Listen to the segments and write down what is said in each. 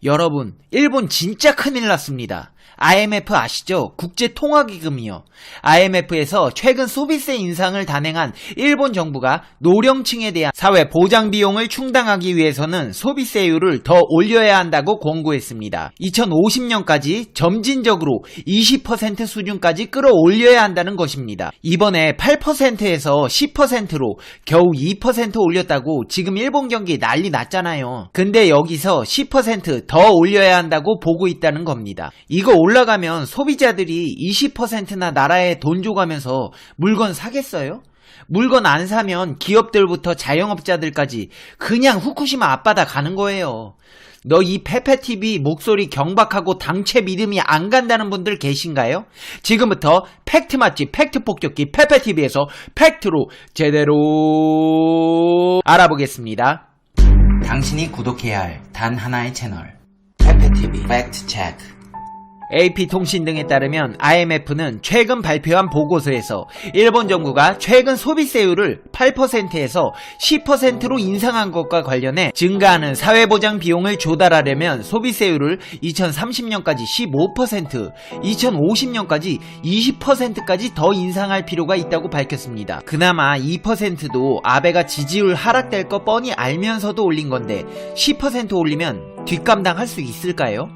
여러분, 일본 진짜 큰일 났습니다. IMF 아시죠? 국제통화기금이요. IMF에서 최근 소비세 인상을 단행한 일본 정부가 노령층에 대한 사회 보장 비용을 충당하기 위해서는 소비세율을 더 올려야 한다고 권고했습니다. 2050년까지 점진적으로 20% 수준까지 끌어올려야 한다는 것입니다. 이번에 8%에서 10%로 겨우 2% 올렸다고 지금 일본 경기 난리 났잖아요. 근데 여기서 10% 더 올려야 한다고 보고 있다는 겁니다. 이거 올라가면 소비자들이 20%나 나라에 돈 줘가면서 물건 사겠어요? 물건 안 사면 기업들부터 자영업자들까지 그냥 후쿠시마 앞바다 가는 거예요. 너 이 페페TV 목소리 경박하고 당최 믿음이 안 간다는 분들 계신가요? 지금부터 팩트 맛집 팩트 폭격기 페페TV에서 팩트로 제대로 알아보겠습니다. 당신이 구독해야 할 단 하나의 채널 페페TV 팩트 체크. AP통신 등에 따르면 IMF는 최근 발표한 보고서에서 일본 정부가 최근 소비세율을 8%에서 10%로 인상한 것과 관련해 증가하는 사회보장 비용을 조달하려면 소비세율을 2030년까지 15%, 2050년까지 20%까지 더 인상할 필요가 있다고 밝혔습니다. 그나마 2%도 아베가 지지율 하락될 거 뻔히 알면서도 올린 건데 10% 올리면 뒷감당할 수 있을까요?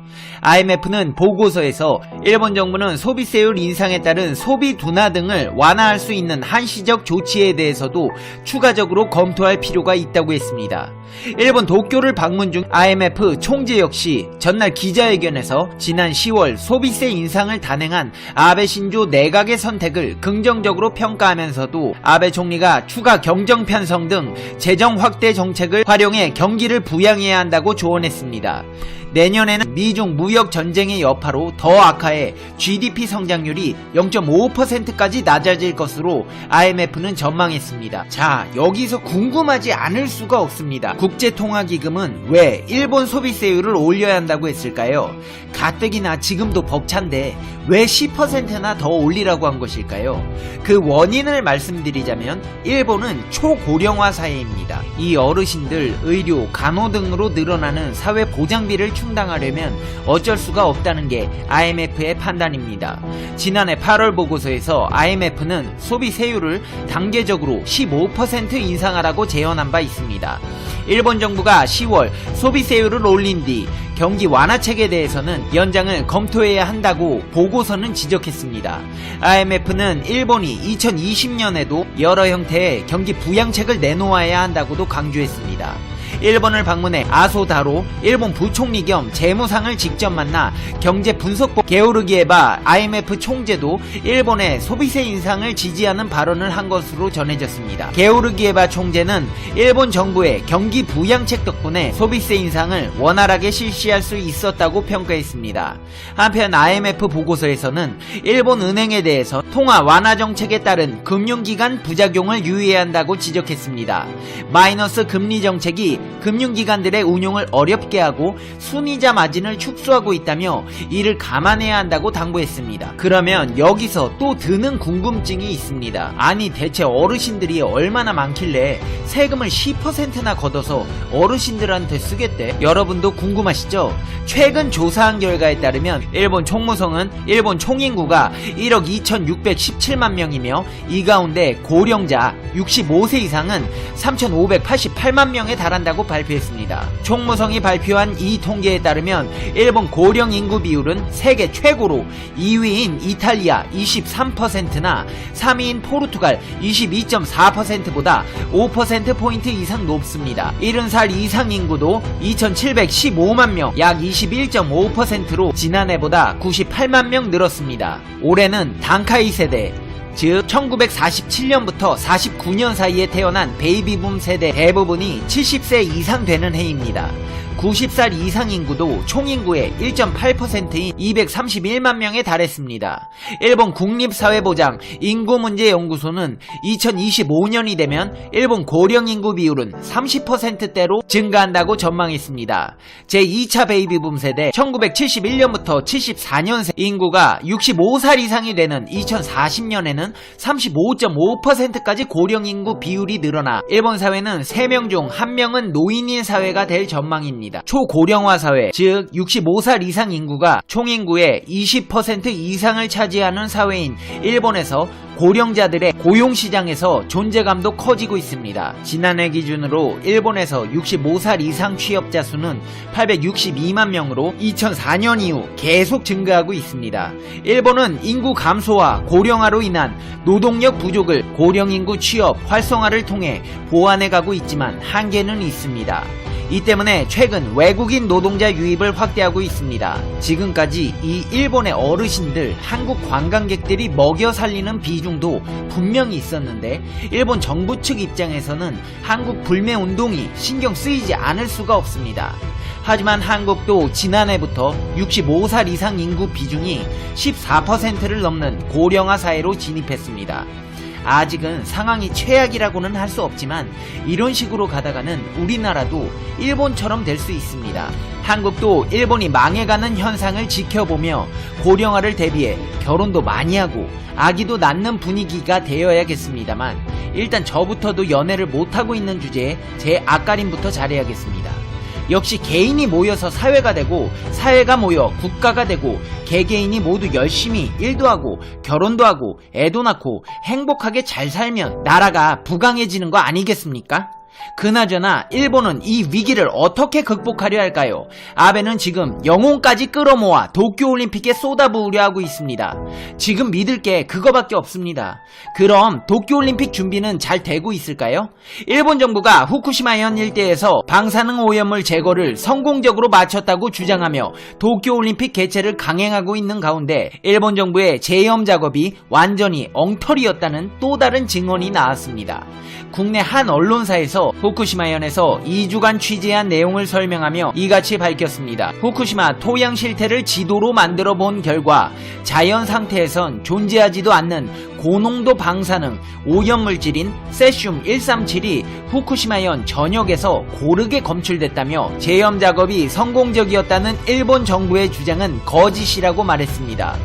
IMF는 보고서에서 일본 정부는 소비세율 인상에 따른 소비 둔화 등을 완화할 수 있는 한시적 조치에 대해서도 추가적으로 검토할 필요가 있다고 했습니다. 일본 도쿄를 방문 중 IMF 총재 역시 전날 기자회견에서 지난 10월 소비세 인상을 단행한 아베 신조 내각의 선택을 긍정적으로 평가하면서도 아베 총리가 추가 경정 편성 등 재정 확대 정책을 활용해 경기를 부양해야 한다고 조언했습니다. 내년에는 미중 무역 전쟁의 여파로 더 악화해 GDP 성장률이 0.5%까지 낮아질 것으로 IMF는 전망했습니다. 자, 여기서 궁금하지 않을 수가 없습니다. 국제통화기금은 왜 일본 소비세율을 올려야 한다고 했을까요? 가뜩이나 지금도 벅찬데 왜 10%나 더 올리라고 한 것일까요? 그 원인을 말씀드리자면 일본은 초고령화 사회입니다. 이 어르신들, 의료, 간호 등으로 늘어나는 사회 보장비를 충당하려면 어쩔 수가 없다는 게 IMF의 판단입니다. 지난해 8월 보고서에서 IMF는 소비세율을 단계적으로 15% 인상하라고 제언한 바 있습니다. 일본 정부가 10월 소비세율을 올린 뒤 경기 완화책에 대해서는 연장을 검토해야 한다고 보고서는 지적했습니다. IMF는 일본이 2020년에도 여러 형태의 경기 부양책을 내놓아야 한다고도 강조했습니다. 일본을 방문해 아소다로 일본 부총리 겸 재무상을 직접 만나 경제 분석보 게오르기에바 IMF 총재도 일본의 소비세 인상을 지지하는 발언을 한 것으로 전해졌습니다. 게오르기에바 총재는 일본 정부의 경기 부양책 덕분에 소비세 인상을 원활하게 실시할 수 있었다고 평가했습니다. 한편 IMF 보고서에서는 일본 은행에 대해서 통화 완화 정책에 따른 금융기관 부작용을 유의해야 한다고 지적했습니다. 마이너스 금리 정책이 금융기관들의 운용을 어렵게 하고 순이자 마진을 축소하고 있다며 이를 감안해야 한다고 당부했습니다. 그러면 여기서 또 드는 궁금증이 있습니다. 아니 대체 어르신들이 얼마나 많길래 세금을 10%나 걷어서 어르신들한테 쓰겠대? 여러분도 궁금하시죠? 최근 조사한 결과에 따르면 일본 총무성은 일본 총인구가 1억 2617만 명이며 이 가운데 고령자 65세 이상은 3588만 명에 달한다고 발표했습니다. 총무성이 발표한 이 통계에 따르면 일본 고령 인구 비율은 세계 최고로 2위인 이탈리아 23%나 3위인 포르투갈 22.4%보다 5%포인트 이상 높습니다. 70살 이상 인구도 2715만 명, 약 21.5%로 지난해보다 98만 명 늘었습니다. 올해는 단카이 세대, 즉 1947년부터 49년 사이에 태어난 베이비붐 세대 대부분이 70세 이상 되는 해입니다. 90살 이상 인구도 총인구의 1.8%인 231만 명에 달했습니다. 일본 국립사회보장 인구문제연구소는 2025년이 되면 일본 고령인구 비율은 30%대로 증가한다고 전망했습니다. 제2차 베이비붐 세대 1971년부터 74년생 인구가 65살 이상이 되는 2040년에는 35.5%까지 고령인구 비율이 늘어나 일본 사회는 3명 중 1명은 노인인 사회가 될 전망입니다. 있습니다. 초고령화 사회, 즉 65살 이상 인구가 총인구의 20% 이상을 차지하는 사회인 일본에서 고령자들의 고용시장에서 존재감도 커지고 있습니다. 지난해 기준으로 일본에서 65살 이상 취업자 수는 862만 명으로 2004년 이후 계속 증가하고 있습니다. 일본은 인구 감소와 고령화로 인한 노동력 부족을 고령인구 취업 활성화를 통해 보완해 가고 있지만 한계는 있습니다. 이 때문에 최근 외국인 노동자 유입을 확대하고 있습니다. 지금까지 이 일본의 어르신들, 한국 관광객들이 먹여 살리는 비중도 분명히 있었는데 일본 정부 측 입장에서는 한국 불매 운동이 신경 쓰이지 않을 수가 없습니다. 하지만 한국도 지난해부터 65살 이상 인구 비중이 14%를 넘는 고령화 사회로 진입했습니다. 아직은 상황이 최악이라고는 할 수 없지만 이런 식으로 가다가는 우리나라도 일본처럼 될 수 있습니다. 한국도 일본이 망해가는 현상을 지켜보며 고령화를 대비해 결혼도 많이 하고 아기도 낳는 분위기가 되어야겠습니다만 일단 저부터도 연애를 못하고 있는 주제에 제 앞가림부터 잘해야겠습니다. 역시 개인이 모여서 사회가 되고 사회가 모여 국가가 되고 개개인이 모두 열심히 일도 하고 결혼도 하고 애도 낳고 행복하게 잘 살면 나라가 부강해지는 거 아니겠습니까? 그나저나 일본은 이 위기를 어떻게 극복하려 할까요? 아베는 지금 영혼까지 끌어모아 도쿄올림픽에 쏟아부으려 하고 있습니다. 지금 믿을 게 그거밖에 없습니다. 그럼 도쿄올림픽 준비는 잘 되고 있을까요? 일본 정부가 후쿠시마현 일대에서 방사능 오염물 제거를 성공적으로 마쳤다고 주장하며 도쿄올림픽 개최를 강행하고 있는 가운데 일본 정부의 제염 작업이 완전히 엉터리였다는 또 다른 증언이 나왔습니다. 국내 한 언론사에서 후쿠시마현에서 2주간 취재한 내용을 설명하며 이같이 밝혔습니다. 후쿠시마 토양 실태를 지도로 만들어 본 결과 자연 상태에선 존재하지도 않는 고농도 방사능 오염물질인 세슘 137이 후쿠시마현 전역에서 고르게 검출됐다며 제염 작업이 성공적이었다는 일본 정부의 주장은 거짓이라고 말했습니다.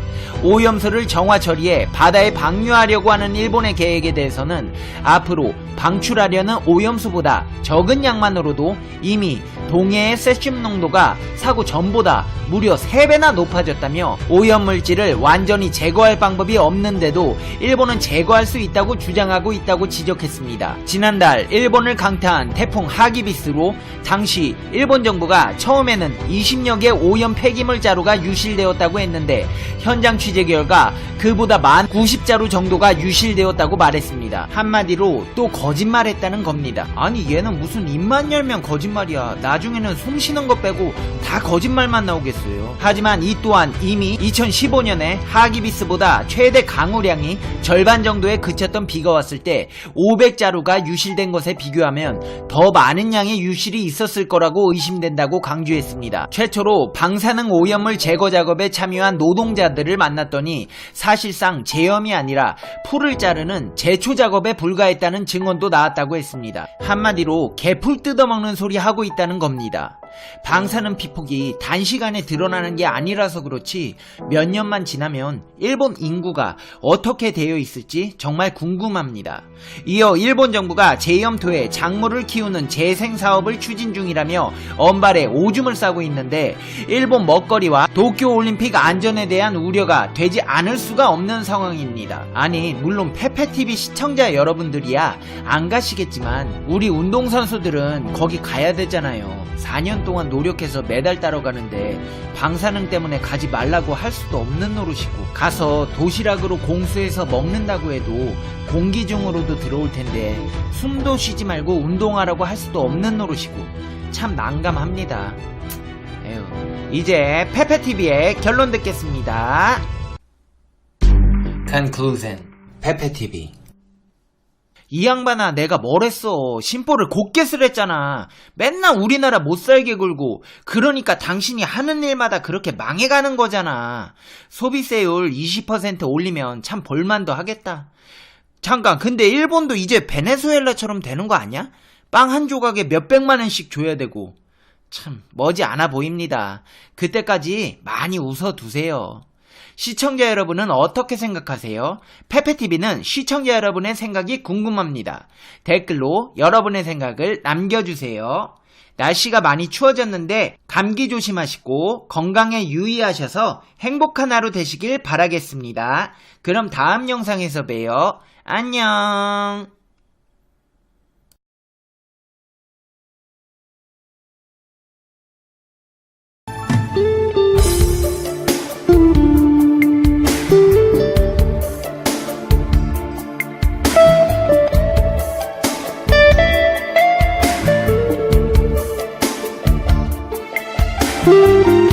오염수를 정화 처리해 바다에 방류하려고 하는 일본의 계획에 대해서는 앞으로 방출하려는 오염수보다 적은 양만으로도 이미 동해의 세슘 농도가 사고 전보다 무려 3배나 높아졌다며 오염물질을 완전히 제거할 방법이 없는데도 일본은 제거할 수 있다고 주장하고 있다고 지적했습니다. 지난달 일본을 강타한 태풍 하기비스로 당시 일본 정부가 처음에는 20여 개 오염 폐기물 자루가 유실되었다고 했는데 현장 취재 결과 그보다 많은 90자루 정도가 유실되었다고 말했습니다. 한마디로 또 거짓말했다는 겁니다. 아니 얘는 무슨 입만 열면 거짓말이야. 나중에는 숨 쉬는 거 빼고 다 거짓말만 나오겠어요. 하지만 이 또한 이미 2015년에 하기비스보다 최대 강우량이 절반 정도에 그쳤던 비가 왔을 때 500자루가 유실된 것에 비교하면 더 많은 양의 유실이 있었을 거라고 의심된다고 강조했습니다. 최초로 방사능 오염물 제거 작업에 참여한 노동자들을 만났더니 사실상 제염이 아니라 풀을 자르는 제초 작업에 불과했다는 증언도 나왔다고 했습니다. 한마디로 개풀 뜯어먹는 소리 하고 있다는 겁니다. 방사능 피폭이 단시간에 드러나는 게 아니라서 그렇지 몇 년만 지나면 일본 인구가 어떻게 되어 있을지 정말 궁금합니다. 이어 일본 정부가 제염토에 작물을 키우는 재생사업을 추진 중이라며 언발에 오줌을 싸고 있는데 일본 먹거리와 도쿄올림픽 안전에 대한 우려가 되지 않을 수가 없는 상황입니다. 아니 물론 페페TV 시청자 여러분들이야 안 가시겠지만 우리 운동선수들은 거기 가야 되잖아요. 4년 동안 노력해서 메달 따러 가는데 방사능 때문에 가지 말라고 할 수도 없는 노릇이고 가서 도시락으로 공수해서 먹는다고 해도 공기 중으로도 들어올 텐데 숨도 쉬지 말고 운동하라고 할 수도 없는 노릇이고 참 난감합니다. 에휴. 이제 페페TV의 결론 듣겠습니다. Conclusion. 페페TV. 이 양반아 내가 뭘 했어. 심보를 곱게 쓰랬잖아. 맨날 우리나라 못살게 굴고 그러니까 당신이 하는 일마다 그렇게 망해가는 거잖아. 소비세율 20% 올리면 참 볼만도 하겠다. 잠깐 근데 일본도 이제 베네수엘라처럼 되는 거 아니야? 빵 한 조각에 몇백만 원씩 줘야 되고. 참 머지않아 보입니다. 그때까지 많이 웃어두세요. 시청자 여러분은 어떻게 생각하세요? 페페TV는 시청자 여러분의 생각이 궁금합니다. 댓글로 여러분의 생각을 남겨주세요. 날씨가 많이 추워졌는데 감기 조심하시고 건강에 유의하셔서 행복한 하루 되시길 바라겠습니다. 그럼 다음 영상에서 봬요. 안녕. you